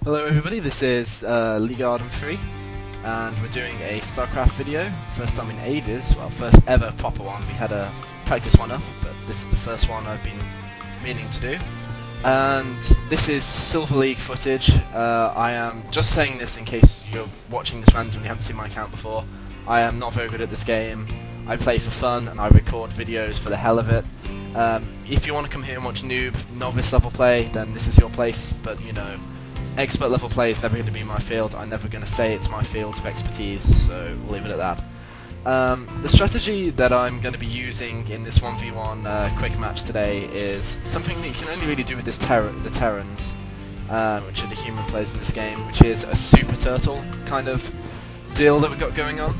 Hello everybody, this is League Garden 3 and we're doing a Starcraft video. First time in ages, well first ever proper one. We had a practice one up, but this is the first one I've been meaning to do. And this is Silver League footage. I am just saying this in case you're watching this randomly and haven't seen my account before. I am not very good at this game. I play for fun and I record videos for the hell of it. If you want to come here and watch noob, novice level play, then this is your place, but you know, expert level play is never going to be my field. I'm never going to say it's my field of expertise, so we'll leave it at that. The strategy that I'm going to be using in this 1v1 quick match today is something that you can only really do with the Terrans, which are the human players in this game, which is a super turtle kind of deal that we've got going on.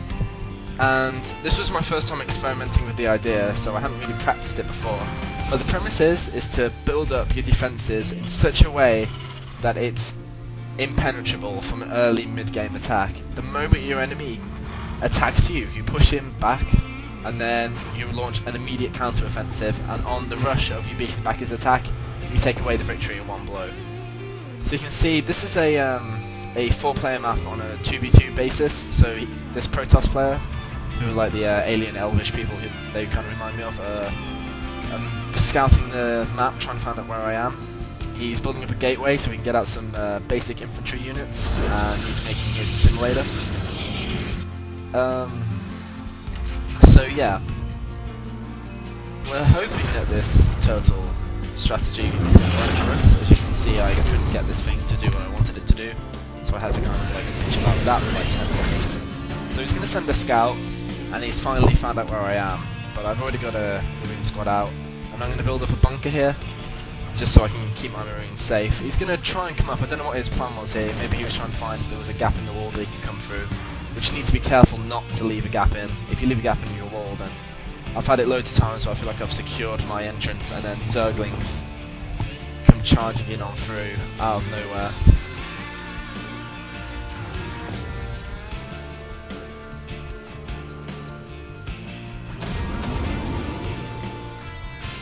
And this was my first time experimenting with the idea, so I hadn't really practiced it before. But the premise is to build up your defences in such a way that it's impenetrable from an early mid-game attack. The moment your enemy attacks you, you push him back, and then you launch an immediate counter-offensive, and on the rush of you beating back his attack, you take away the victory in one blow. So you can see this is a 4-player map on a 2v2 basis, so this Protoss player, who are like the alien elvish people who they kind of remind me of, I'm scouting the map, trying to find out where I am. He's building up a gateway so we can get out some basic infantry units, and he's making his assimilator. So yeah, we're hoping that this turtle strategy is going to work for us. As you can see, I couldn't get this thing to do what I wanted it to do, so I had to kind of like bitch about that for like 10 minutes. So he's going to send a scout, and he's finally found out where I am, but I've already got a Marine squad out, and I'm going to build up a bunker here, just so I can keep my Marines safe. He's going to try and come up. I don't know what his plan was here. Maybe he was trying to find if there was a gap in the wall that he could come through, which you need to be careful not to leave a gap in. If you leave a gap in your wall, then I've had it loads of times, so I feel like I've secured my entrance, and then Zerglings come charging in on through out of nowhere.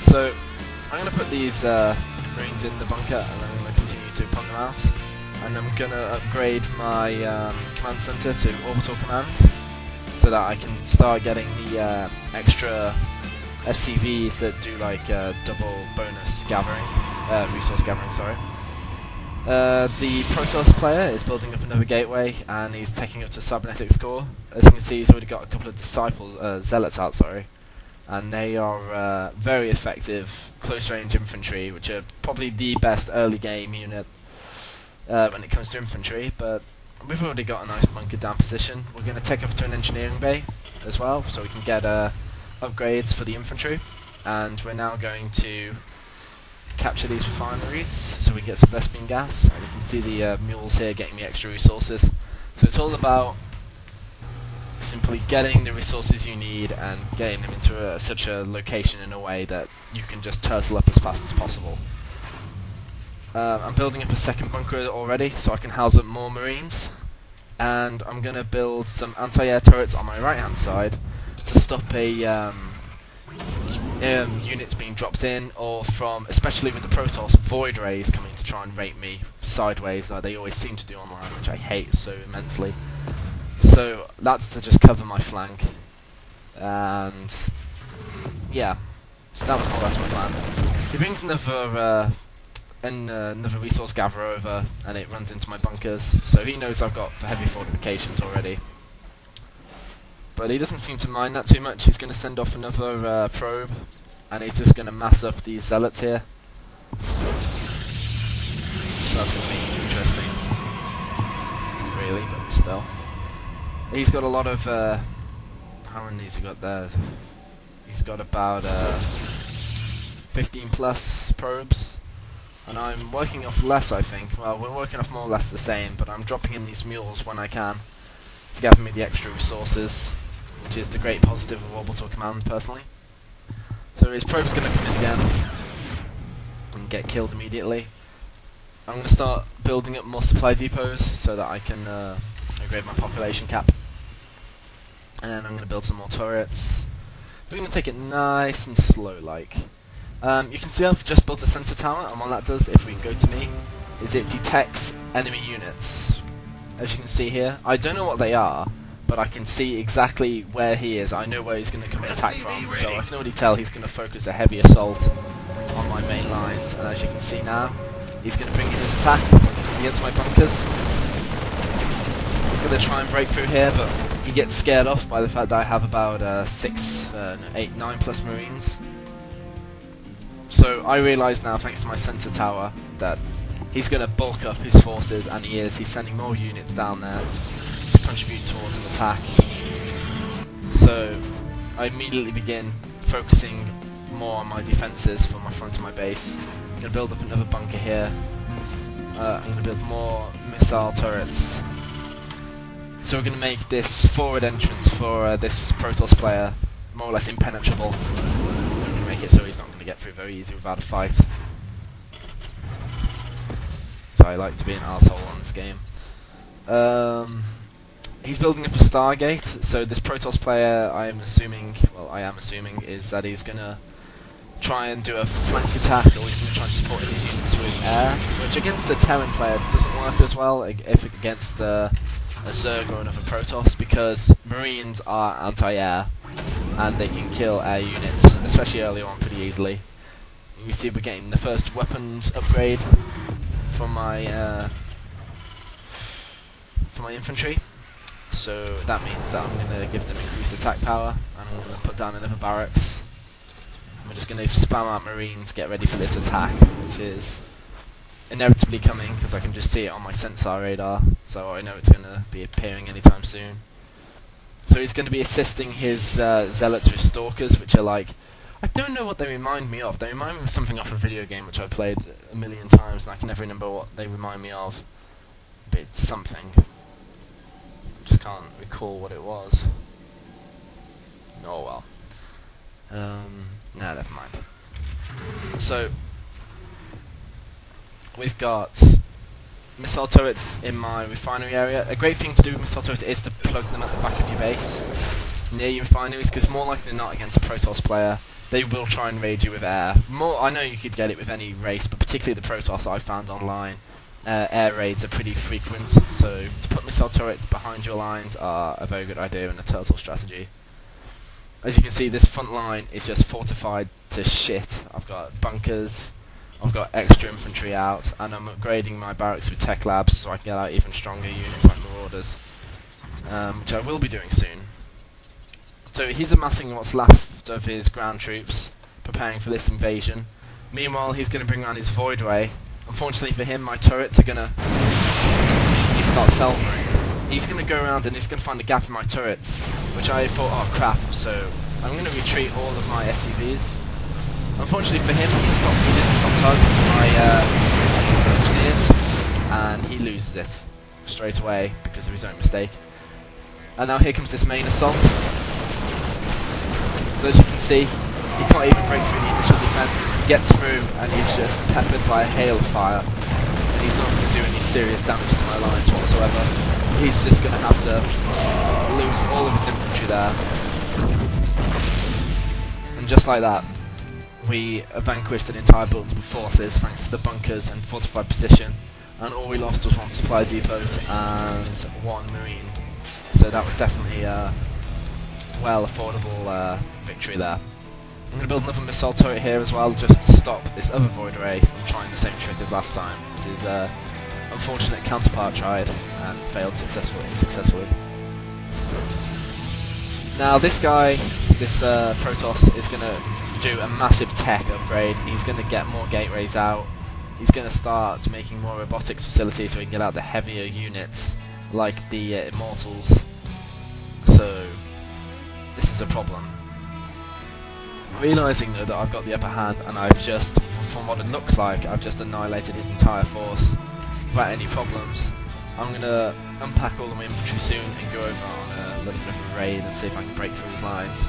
So I'm going to put these Marines in the bunker, and I'm going to continue to pump them out. And I'm going to upgrade my command center to orbital command, so that I can start getting the extra SCVs that do like double bonus gathering, resource gathering, sorry. The Protoss player is building up another gateway, and he's taking up to cybernetics core. As you can see, he's already got a couple of disciples, zealots out, sorry. And they are very effective close-range infantry, which are probably the best early-game unit when it comes to infantry, but we've already got a nice bunker down position. We're going to take up to an engineering bay as well, so we can get upgrades for the infantry, and we're now going to capture these refineries so we can get some Vespene gas. And you can see the mules here getting me extra resources. So it's all about simply getting the resources you need and getting them into such a location in a way that you can just turtle up as fast as possible. I'm building up a second bunker already so I can house up more Marines, and I'm going to build some anti-air turrets on my right hand side to stop a units being dropped in, or from, especially with the Protoss, void rays coming to try and rape me sideways like they always seem to do online, which I hate so immensely. So that's to just cover my flank, and yeah, so that was more or less my plan. He brings another resource gatherer over, and it runs into my bunkers, so he knows I've got heavy fortifications already. But he doesn't seem to mind that too much. He's going to send off another probe, and he's just going to mass up these zealots here. So that's going to be interesting, really, but still. He's got a lot of, how many has he got there? He's got about 15 plus probes, and I'm working off less, I think. Well, we're working off more or less the same, but I'm dropping in these mules when I can to gather me the extra resources, which is the great positive of orbital command, personally. So his probe's going to come in again and get killed immediately. I'm going to start building up more supply depots so that I can upgrade my population cap. And then I'm going to build some more turrets. We're going to take it nice and slow like. You can see I've just built a sensor tower, and what that does, if we go to me, is it detects enemy units. As you can see here, I don't know what they are, but I can see exactly where he is. I know where he's going to come and attack from, so I can already tell he's going to focus a heavy assault on my main lines. And as you can see now, he's going to bring in his attack against my bunkers. He's going to try and break through here, but he gets scared off by the fact that I have about 9 plus marines. So I realise now, thanks to my sensor tower, that he's going to bulk up his forces, and he is. He's sending more units down there to contribute towards an attack. So I immediately begin focusing more on my defences for my front of my base. I'm going to build up another bunker here. I'm going to build more missile turrets. So we're going to make this forward entrance for this Protoss player more or less impenetrable. We're going to make it so he's not going to get through very easy without a fight. So I like to be an arsehole on this game. He's building up a Stargate, so this Protoss player, I am assuming, is that he's going to try and do a flank attack, or he's going to try and support his units with air, which against a Terran player doesn't work as well if against a Zerg or another Protoss, because Marines are anti-air, and they can kill air units, especially early on, pretty easily. You see we're getting the first weapons upgrade for my infantry, so that means that I'm going to give them increased attack power, and I'm going to put down another barracks. We're just going to spam out marines, get ready for this attack, which is inevitably coming because I can just see it on my sensor radar, so I know it's going to be appearing anytime soon. So he's going to be assisting his zealots with stalkers, which are like, I don't know what they remind me of. They remind me of something off a video game which I've played a million times, and I can never remember what they remind me of. But it's something. Just can't recall what it was. Oh well. No, never mind. So, we've got missile turrets in my refinery area. A great thing to do with missile turrets is to plug them at the back of your base, near your refineries, because more likely than not against a Protoss player, they will try and raid you with air. I know you could get it with any race, but particularly the Protoss I found online, air raids are pretty frequent, so to put missile turrets behind your lines are a very good idea and a turtle strategy. As you can see, this front line is just fortified to shit. I've got bunkers, I've got extra infantry out, and I'm upgrading my barracks with tech labs so I can get out even stronger units like Marauders, which I will be doing soon. So he's amassing what's left of his ground troops, preparing for this invasion. Meanwhile, he's going to bring around his Void Ray. Unfortunately for him, my turrets are going to start self-ring. He's going to go around and he's going to find a gap in my turrets, which I thought, oh crap, so I'm going to retreat all of my SCVs. Unfortunately for him, he didn't stop targeting my engineers, and he loses it straight away because of his own mistake. And now here comes this main assault. So as you can see, he can't even break through the initial defense. He gets through and he's just peppered by a hail of fire. And he's not going to do any serious damage to my lines whatsoever. He's just going to have to lose all of his infantry there. And just like that, we vanquished an entire build of forces thanks to the bunkers and fortified position. And all we lost was one supply depot and one marine. So that was definitely a well affordable victory there. I'm going to build another missile turret here as well, just to stop this other Void Ray from trying the same trick as last time. His unfortunate counterpart tried and failed successfully. Now this guy, this Protoss, is going to do a massive tech upgrade. He's going to get more gateways out. He's going to start making more robotics facilities so he can get out the heavier units, like the Immortals. So this is a problem. Realising though that I've got the upper hand and I've just, from what it looks like, I've just annihilated his entire force without any problems, I'm going to unpack all of my infantry soon and go over on a little bit of a raid and see if I can break through his lines.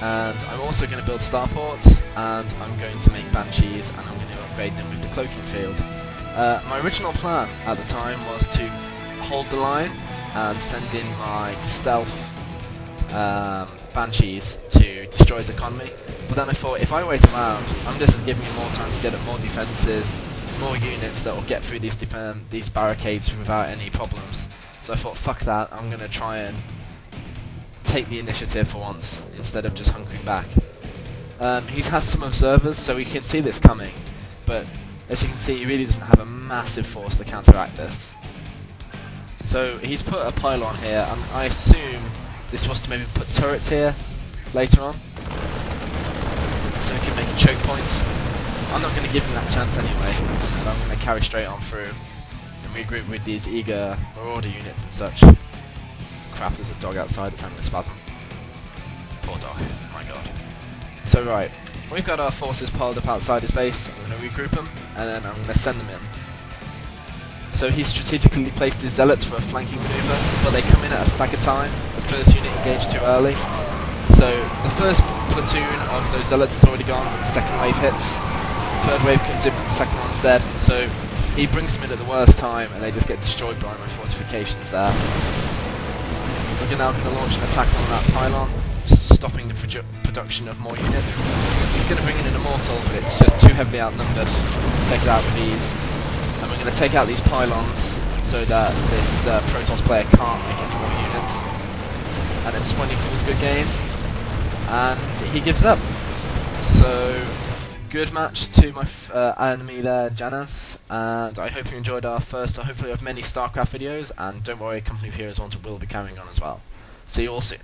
And I'm also going to build starports, and I'm going to make banshees, and I'm going to upgrade them with the cloaking field. My original plan at the time was to hold the line and send in my stealth banshees to destroy his economy, but then I thought if I wait around, I'm just giving him more time to get up more defences, more units that will get through these barricades without any problems. So I thought, fuck that, I'm going to try and take the initiative for once, instead of just hunkering back. He has some observers, so we can see this coming, but as you can see, he really doesn't have a massive force to counteract this. So he's put a pylon here, and I assume this was to maybe put turrets here later on, so he can make a choke point. I'm not going to give him that chance anyway, and I'm going to carry straight on through and regroup with these eager marauder units and such. Crap, there's a dog outside that's having a spasm. Poor dog, my god. So right, we've got our forces piled up outside his base. I'm going to regroup them, and then I'm going to send them in. So he strategically placed his zealots for a flanking maneuver, but they come in at a staggered time. The first unit engaged too early. So the first platoon of those zealots is already gone when the second wave hits. Third wave comes in, but the second one's dead. So he brings them in at the worst time, and they just get destroyed by my fortifications there. We're now going to launch an attack on that pylon, stopping the production of more units. He's going to bring in an immortal, but it's just too heavily outnumbered to take it out with ease. And we're going to take out these pylons so that this Protoss player can't make any more units. And at this point he calls good game, and he gives up. So, good match to my enemy there, Janus, and I hope you enjoyed our first, hopefully of many Starcraft videos, and don't worry, Company of Heroes 1 will be carrying on as well. See you all soon.